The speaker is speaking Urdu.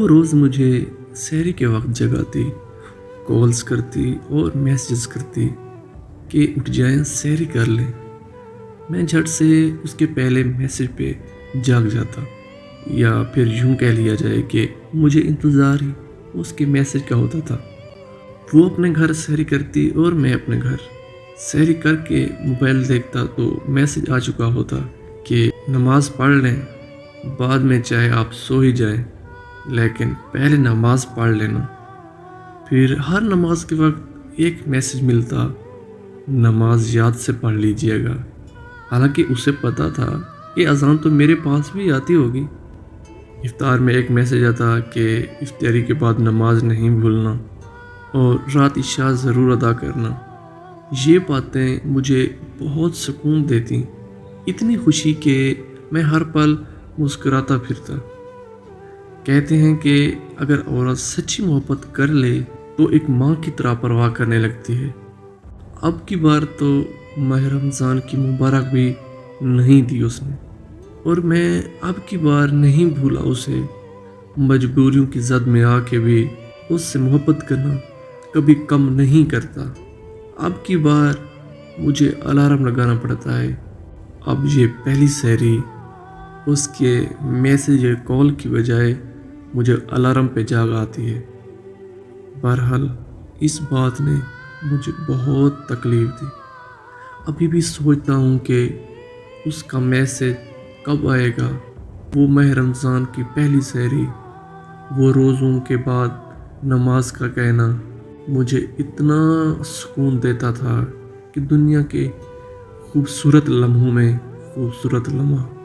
وہ روز مجھے سحری کے وقت جگاتی، کالز کرتی اور میسیجز کرتی کہ اٹھ جائیں سحری کر لیں۔ میں جھٹ سے اس کے پہلے میسیج پہ جاگ جاتا، یا پھر یوں کہہ لیا جائے کہ مجھے انتظار ہی اس کے میسیج کا ہوتا تھا۔ وہ اپنے گھر سحری کرتی اور میں اپنے گھر سحری کر کے موبائل دیکھتا تو میسیج آ چکا ہوتا کہ نماز پڑھ لیں، بعد میں چاہے آپ سو ہی جائیں لیکن پہلے نماز پڑھ لینا۔ پھر ہر نماز کے وقت ایک میسیج ملتا، نماز یاد سے پڑھ لیجئے گا۔ حالانکہ اسے پتا تھا کہ اذان تو میرے پاس بھی آتی ہوگی۔ افطار میں ایک میسیج آتا کہ افطاری کے بعد نماز نہیں بھولنا اور رات عشاء ضرور ادا کرنا۔ یہ باتیں مجھے بہت سکون دیتی، اتنی خوشی کہ میں ہر پل مسکراتا پھرتا۔ کہتے ہیں کہ اگر عورت سچی محبت کر لے تو ایک ماں کی طرح پرواہ کرنے لگتی ہے۔ اب کی بار تو ماہ رمضان کی مبارک بھی نہیں دی اس نے، اور میں اب کی بار نہیں بھولا اسے۔ مجبوریوں کی زد میں آ کے بھی اس سے محبت کرنا کبھی کم نہیں کرتا۔ اب کی بار مجھے الارم لگانا پڑتا ہے۔ اب یہ پہلی سحری اس کے میسیج یا کال کی بجائے مجھے الارم پہ جاگ آتی ہے۔ بہرحال اس بات نے مجھے بہت تکلیف دی۔ ابھی بھی سوچتا ہوں کہ اس کا میسیج کب آئے گا۔ وہ ماہ رمضان کی پہلی سحری، وہ روزوں کے بعد نماز کا کہنا مجھے اتنا سکون دیتا تھا کہ دنیا کے خوبصورت لمحوں میں خوبصورت لمحہ۔